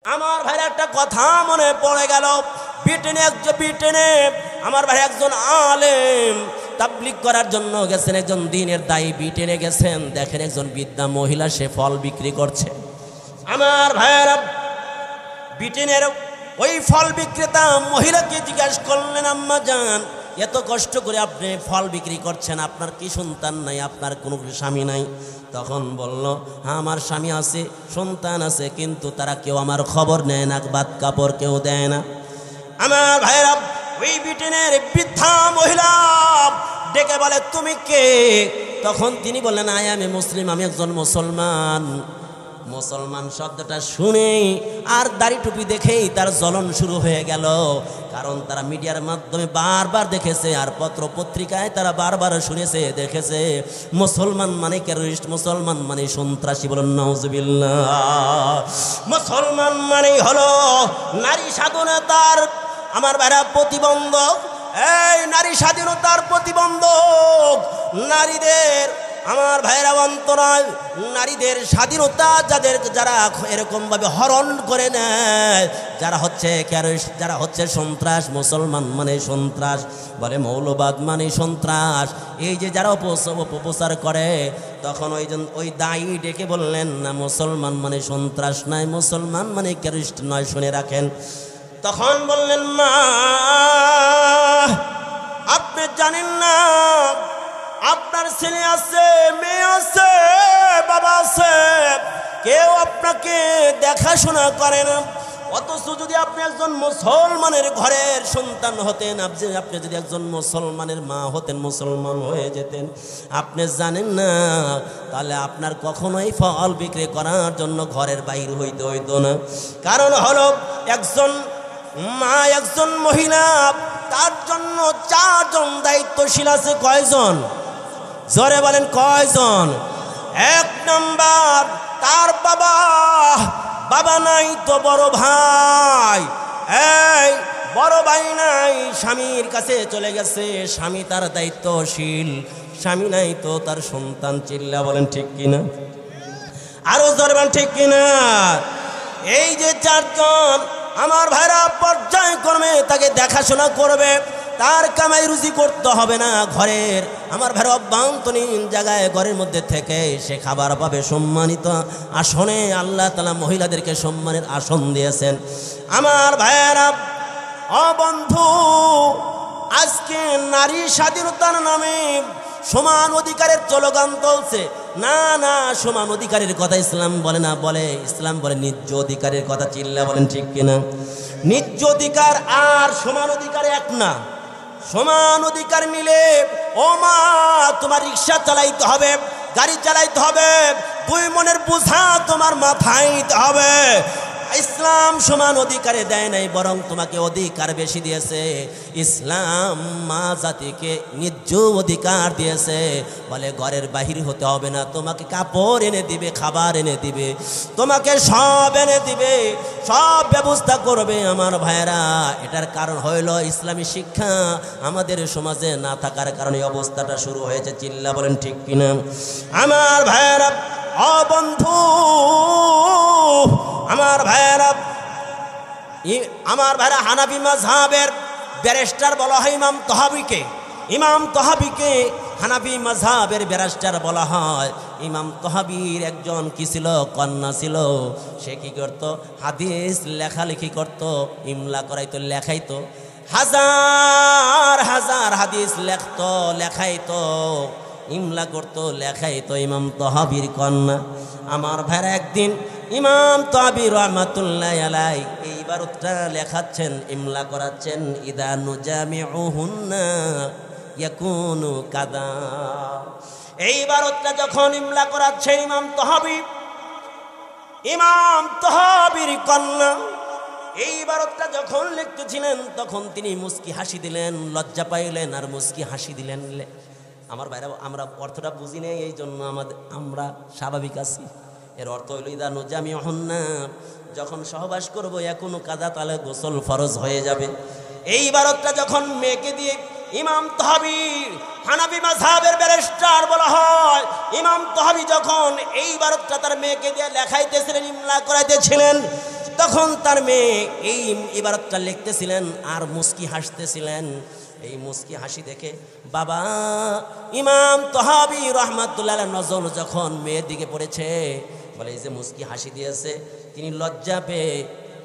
আমার ভাইয়ের একটা কথা মনে পড়ে গেল। ব্রিটেনে আমার ভাই একজন আলেম তাবলীগ করার জন্য গেছেন, একজন দ্বীনের দায়ী ব্রিটেনে গেছেন। দেখেন একজন বৃদ্ধা মহিলা সে ফল বিক্রি করছে। আমার ভাইয়েরা ব্রিটেনের ওই ফল বিক্রেতা মহিলাকে জিজ্ঞাসা করলেন, আম্মা জান এত কষ্ট করে আপনি ফল বিক্রি করছেন, আপনার কি সন্তান নাই, আপনার কোনো স্বামী নাই? তখন বলল, হ্যাঁ আমার স্বামী আছে, সন্তান আছে, কিন্তু তারা কেউ আমার খবর নেয় না, বাদ কাপড় কেউ দেয় না। আমার ভাইয়েরা ওই ব্রিটেনের বৃদ্ধা মহিলা ডেকে বলে, তুমি কে? তখন তিনি বললেন, আমি মুসলিম, আমি একজন মুসলমান। মুসলমান শব্দটা শুনেই আর দাড়ি টুপি দেখেই তার জ্বলন শুরু হয়ে গেল। কারণ তারা মিডিয়ার মাধ্যমে বারবার দেখেছে, আর পত্র পত্রিকায় তারা বারবার শুনেছে দেখেছে, মুসলমান মানে টেররিস্ট, মুসলমান মানে সন্ত্রাসী। বলুন নাউজুবিল্লাহ। মুসলমান মানেই হলো নারী স্বাধীনতার আমার ভাইরা প্রতিবন্ধক, এই নারী স্বাধীনতার প্রতিবন্ধক, নারীদের আমার ভাইয়েরা অন্তরায় নারীদের স্বাধীনতা যারা এরকমভাবে হরণ করে নেয়, যারা হচ্ছে টেররিস্ট, যারা হচ্ছে সন্ত্রাস। মুসলমান মানে সন্ত্রাস, বলে মৌলবাদ মানে সন্ত্রাস, এই যে যারা অপপ্রচার করে। তখন ওই দায়ী ডেকে বললেন, না মুসলমান মানে সন্ত্রাস নয়, মুসলমান মানে টেররিস্ট নয়, শুনে রাখেন। তখন বললেন, মা আপনি জানেন না আপনার ছেলে আছে, মেয়ে আছে, বাবা আছে, কেউ আপনাকে দেখাশোনা করে না। অথচ যদি আপনি একজন মুসলমানের ঘরের সন্তান হতেন, আপনি যদি একজন মুসলমানের মা হতেন, মুসলমান হয়ে যেতেন, আপনি জানেন না তাহলে আপনার কখনোই ফল বিক্রি করার জন্য ঘরের বাইর হইতে হইতো না। কারণ হলো একজন মা, একজন মহিলা, তার জন্য 4 জন দায়িত্বশীল আছে। কয়জন? জোরে বলেন কয়জন? 1 নাম্বার তার বাবা নাই তো বড় ভাই, এই বড় ভাই নাই, স্বামীর কাছে চলে গেছে, স্বামী তার দায়িত্বশীল, স্বামী নাই তো তার সন্তান। চিল্লা বলেন ঠিক কিনা? আরো জোরে বলেন ঠিক কিনা? এই যে 4 জন আমার ভাইরা পর্যায়ক্রমে তাকে দেখাশোনা করবে, তার কামাই রুজি করতে হবে না, ঘরের আমার ভাইরা অভ্যন্তরীণ জায়গায় ঘরের মধ্যে থেকে সে খাবার পাবে। সম্মানিত আসনে আল্লাহ তাআলা মহিলাদেরকে সম্মানের আসন দিয়েছেন। আমার ভাইরা বন্ধু, আজকে নারী স্বাধীনতার নামে সমান অধিকারের স্লোগান চলছে। না না, সমান অধিকারের কথা ইসলাম বলে না, ইসলাম বলে ন্যায্য অধিকারের কথা। চিল্লা বলেন ঠিক কিনা? ন্যায্য অধিকার আর সমান অধিকার এক না। সমান অধিকার মিলে, ও মা তোমার রিক্সা চালাইতে হবে, গাড়ি চালাইতে হবে, 2 মনের বোঝা তোমার মাথায় নিতে হবে। ইসলাম সমান অধিকারে দেয় নাই, বরং তোমাকে অধিকার বেশি দিয়েছে। ইসলাম মা জাতিকে ন্যায্য অধিকার দিয়েছে, বলে ঘরের বাহির হতে হবে না, তোমাকে কাপড় এনে দিবে, খাবার এনে দিবে, তোমাকে সব এনে দিবে, সব ব্যবস্থা করবে। আমার ভাইয়েরা, এটার কারণ হইল ইসলামী শিক্ষা আমাদের সমাজে না থাকার কারণে অবস্থাটা শুরু হয়েছে। চিল্লা বলেন ঠিক কিনা? আমার ভাইয়েরা বন্ধু, আমার ভাইয়েরা হানাফি মাযহাবের ব্যারিস্টার বলা হয় ইমাম তাহাবীকে। ইমাম তাহাবীকে হানাফি মাযহাবের ব্যারিস্টার বলা হয়। ইমাম তাহাবীর একজন কি ছিল? কন্যা ছিল। সে কি করত? হাদিস লেখালেখি করত, ইমলা করাইতো, লেখাইতো, হাজার হাজার হাদিস লেখতো, লেখাইতো, ইমলা করতো, লেখাইতো। ইমাম তাহাবীর কন্যা। আমার ভাইরা একদিন ইমাম তাহাবী রাহমাতুল্লাহি আলাইহি এই ইবারতটা লেখাচ্ছেন, ইমলা করাচ্ছেন, ইদা নুজামিউহুন্না ইয়াকুনু কাদা। এই ইবারতটা যখন ইমলা করাচ্ছেন ইমাম তাহাবীর কন্যা, এই ইবারতটা যখন লিখতেছিলেন, তখন তিনি মুস্কি হাসি দিলেন, লজ্জা পাইলেন আর মুস্কি হাসি দিলেন। আমার ভাইরা, আমরা অর্থটা বুঝি নেই, এই জন্য আমরা স্বাভাবিক আছি। এর অর্থ হইল ইদা নুজামিউহুন্না, যখন সহবাস করবো এখনো কাজা, তাহলে গোসল ফরজ হয়ে যাবে। এই ইবারতটা যখন মেয়েকে দিয়ে ইমাম তাহাবী হানাফি মাযহাবের ব্যারিস্টার বলা হয়, ইমাম তাহাবী যখন এই ইবারতটা তার মেয়েকে দিয়ে লেখাইতেছিলেন, ইমলা করাইতেছিলেন, তখন তার মেয়ে এই ইবারতটা লিখতেছিলেন আর মুস্কি হাসতেছিলেন। এই মুস্কি হাসি দেখে বাবা ইমাম তহাবি রহমাতুল্লাহ নজর যখন মেয়ের দিকে পড়েছে, বলে এই যে মুস্কি হাসি দিয়েছে, তিনি লজ্জা পেয়ে,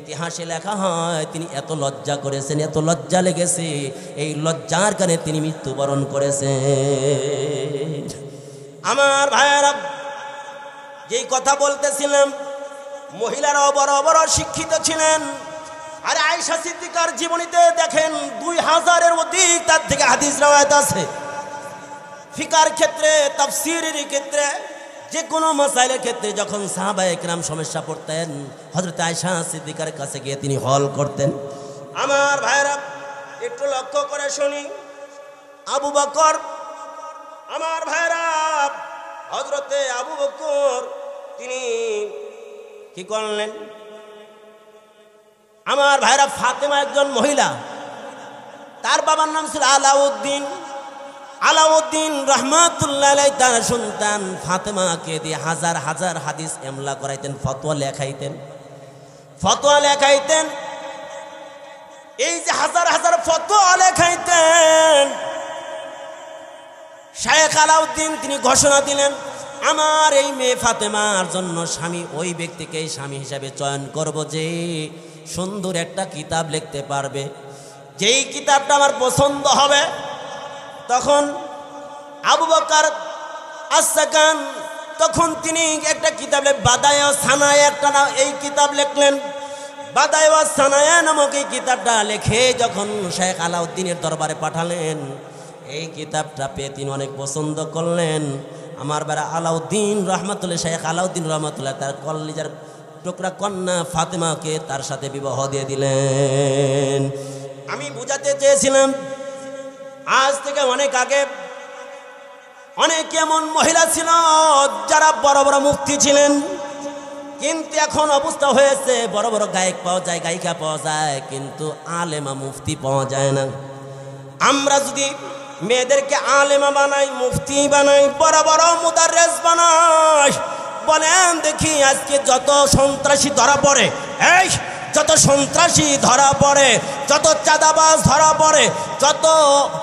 ইতিহাসে লেখা হয় তিনি এত লজ্জা করেছেন, এত লজ্জা লেগেছে, এই লজ্জার কারণে তিনি মৃত্যুবরণ করেছেন। আমার ভাইয়েরা, যেই কথা বলতেছিলাম, মহিলারাও বড় বড় শিক্ষিত ছিলেন। আর আয়েশা সিদ্দিকার জীবনীতে দেখেন 2000-এর অধিক তার থেকে হাদিস রওয়ায়াত আছে। ফিকার ক্ষেত্রে, তাফসীরের ক্ষেত্রে, যে কোনো মাসাইলের ক্ষেত্রে যখন সাহাবায়ে কেরাম সমস্যা পড়তেন, হযরত আয়েশা সিদ্দিকার কাছে গিয়ে তিনি হল করতেন। আমার ভাইরা একটু লক্ষ্য করে শুনি, আবু বকর, আমার ভাইরা হযরতে আবু বকর তিনি কি করলেন? আমার ভাইরা ফাতেমা একজন মহিলা, তার বাবার নাম ছিল আলাউদ্দিন। আলাউদ্দিন রহমাতুল্লাহ আলাইহি তার সন্তান ফাতেমাকে দিয়ে হাজার হাজার হাদিস এমলা করাইতেন, ফতোয়া লেখাইতেন। এই যে হাজার হাজার ফতোয়া লেখাইতেন, শায়েখ আলাউদ্দিন তিনি ঘোষণা দিলেন, আমার এই মেয়ে ফাতেমার জন্য স্বামী ওই ব্যক্তিকে স্বামী হিসাবে চয়ন করব যে সুন্দর একটা কিতাব লিখতে পারবে, যেই কিতাবটা আমার পছন্দ হবে। তখন আবু বকর আস-সাকান তখন তিনি একটা কিতাব বাদায়া সানায়া একটা এই কিতাব লিখলেন। বাদায়া সানায়া নামক এই কিতাবটা লিখে যখন শেখ আলাউদ্দিনের দরবারে পাঠালেন, এই কিতাবটা পেয়ে তিনি অনেক পছন্দ করলেন। আমার বাবা আলাউদ্দিন রহমাতুল্লাহ, শেখ আলাউদ্দিন রহমাতুল্লাহ তার কলিজার টুকরা কন্যা ফাতেমাকে তার সাথে বিবাহ দিয়ে দিলেন। আমি বুঝাতে চেয়েছিলাম, আজ থেকে অনেক আগে অনেক এমন মহিলা ছিল যারা বড় বড় মুফতি ছিলেন, কিন্তু এখন অবস্থা হয়েছে বড় বড় গায়ক পাওয়া যায়, গায়িকা পাওয়া যায়, কিন্তু আলেমা মুফতি পাওয়া যায় না। আমরা যদি মেয়েদেরকে আলেমা বানাই, মুফতি বানাই, বড় বড় মুদাররিস বানাই, বলেন দেখি আজকে যত সন্ত্রাসী ধরা পড়ে, এই যত সন্ত্রাসী ধরা পড়ে, যত চাঁদাবাজ ধরা পড়ে, যত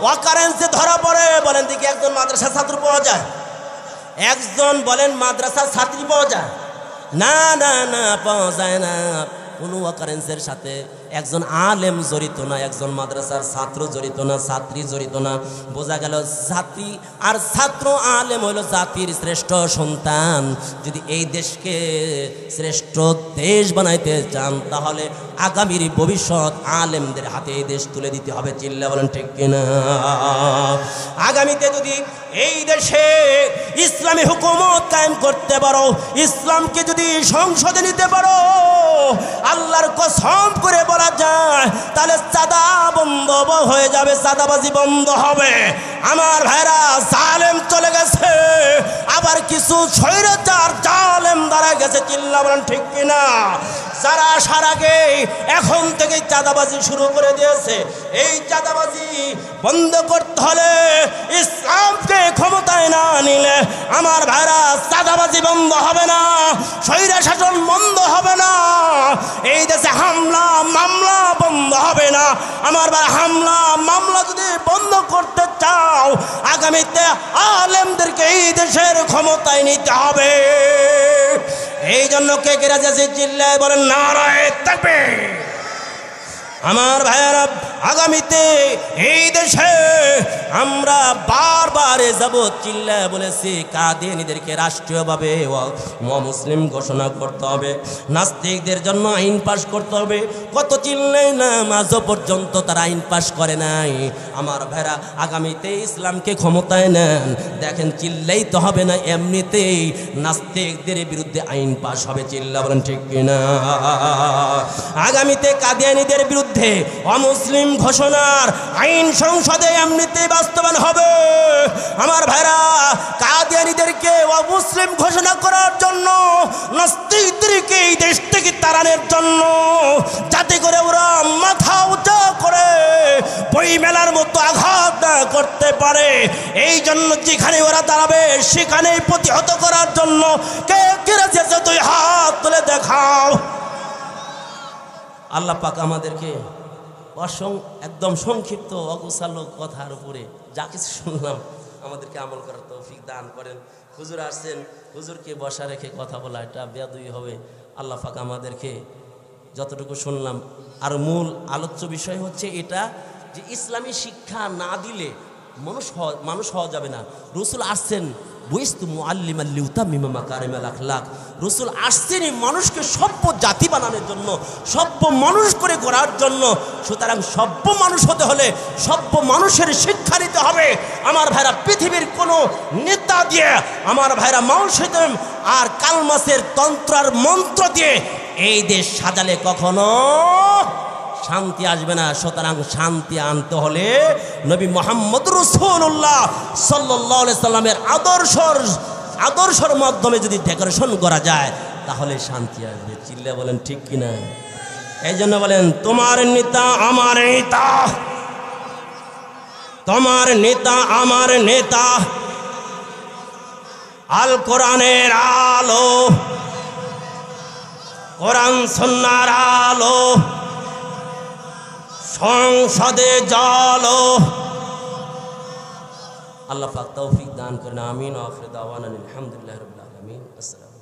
ওয়াকারেন্সি ধরা পড়ে, বলেন দেখি একজন মাদ্রাসা ছাত্র পাওয়া যায়? একজন বলেন মাদ্রাসার ছাত্রী পাওয়া যায়? না না না, পাওয়া যায় না। কোনো ওয়াকারেন্সের সাথে একজন আলেম জড়িত না, একজন মাদ্রাসার ছাত্র জড়িত না, ছাত্রী জড়িত না। বোঝা গেল ছাত্রী আর ছাত্র আলেম হইল জাতির শ্রেষ্ঠ সন্তান। যদি এই দেশকে শ্রেষ্ঠ দেশ বানাইতে চান, তাহলে আগামীর ভবিষ্যৎ আলেমদের হাতে এই দেশ তুলে দিতে হবে। চিল্লা বলেন ঠিক কিনা? আগামীতে যদি এই দেশে ইসলামী হুকুমত কায়েম করতে পারো, ইসলামকে যদি সংসদে নিতে পারো, আল্লাহর কসম করে বলা যায় তাহলে চাঁদা বন্ধ হয়ে যাবে, চাঁদাবাজি বন্ধ হবে। আমার ভাইরা, জালেম চলে গেছে, আবার কিছু স্বৈরাচার জালেম দাঁড়ায় গেছে। চিল্লা বলেন ঠিক কিনা? যারা আসার আগে এখন থেকে চাঁদাবাজি শুরু করে দিয়েছে, এই চাঁদাবাজি বন্ধ করতে হলে, ইসলামকে ক্ষমতায় না নিলে আমার ভাইরা চাঁদাবাজি বন্ধ হবে না, স্বৈরা শাসন বন্ধ হবে না, এই দেশে হামলা মামলা বন্ধ হবে না। আমার ভাই, হামলা মামলা যদি বন্ধ করতে চাও, আগামীতে আলেমদেরকে এই দেশের ক্ষমতায় নিতে হবে। এই জন্য কে কে রাজি আছে চিল্লায় বলেন নারায়ে তাকবীর। আমার ভাইয়েরা, আগামীতে এই দেশে আমরা বারবার যাব চিল্লায় বলেছি, কাদিয়ানীদেরকে রাষ্ট্রীয়ভাবে মুসলিম ঘোষণা করতে হবে, নাস্তিকদের জন্য আইন পাশ করতে হবে। কত চিল্লাই না, আজও পর্যন্ত তারা আইন পাশ করে নাই। আমার ভাইরা, আগামীতে ইসলামকে ক্ষমতায় নেন, দেখেন চিল্লাই তো হবে না, এমনিতেই নাস্তিকদের বিরুদ্ধে আইন পাশ হবে। চিল্লা বলেন ঠিক কিনা? আগামীতে কাদিয়ানীদের বিরুদ্ধে অমুসলিম ঘোষণার আইন সংসদে এমনিতেই বাস্তবায়ন হবে। আমার ভাইরা, কাদিয়ানীদেরকে অমুসলিম ঘোষণা করার জন্য, নাস্তিকদেরকে এই দেশ থেকে তাড়ানোর জন্য, যাতে করে ওরা মাথা উঁচা করে বই মেলার মতো আঘাত না করতে পারে, এই জন্য যেখানে ওরা দাঁড়াবে সেখানেই প্রতিহত করার জন্য কে কে রাজি আছে? তুই হাত তুলে দেখাও। আল্লাহ পাক আমাদেরকে একদম সংক্ষিপ্ত অগোছালো কথার উপরে যা কিছু শুনলাম আমাদেরকে আমল করার তৌফিক দান করেন। হুজুর আসছেন, হুজুরকে বসা রেখে কথা বলা এটা বেয়াদবি হবে। আল্লাহ পাক আমাদেরকে যতটুকু শুনলাম, আর মূল আলোচ্য বিষয় হচ্ছে এটা যে ইসলামী শিক্ষা না দিলে মানুষ হওয়া যাবে না। রসুল আসছেন বুইস্তু মুআল্লিমান লিউতাম্মিমা মাকারিমাল আখলাক, রসুল আসছেনই মানুষকে সভ্য জাতি বানানোর জন্য, সভ্য মানুষ করে গড়ার জন্য। সুতরাং সভ্য মানুষ হতে হলে সভ্য মানুষের শিক্ষা নিতে হবে। আমার ভাইরা, পৃথিবীর কোনো নেতা দিয়ে, আমার ভাইরা মাউসেদম আর কালমাসের তন্ত্র আর মন্ত্র দিয়ে এই দেশ সাজালে কখনো শান্তি আসবে না। সুতরাং শান্তি আনতে হলে নবী মুহাম্মদ রাসূলুল্লাহ সাল্লাল্লাহু আলাইহি সাল্লামের আদর্শের মাধ্যমে যদি ডেকোরেশন করা যায় তাহলে শান্তি আসবে। চিল্লা বলেন ঠিক কিনা? এই জন্য বলেন, তোমার নেতা আমার নেতা, তোমার নেতা আমার নেতা, আল কোরআনের আলো, কোরআন সুন্নাহর আলো, সংসদে জালো। আল্লাহ পাক তৌফিক দান করেন। আমিন। আখির দাওয়ানা আলহামদুলিল্লাহি রাব্বিল আলামিন। আসসালাম।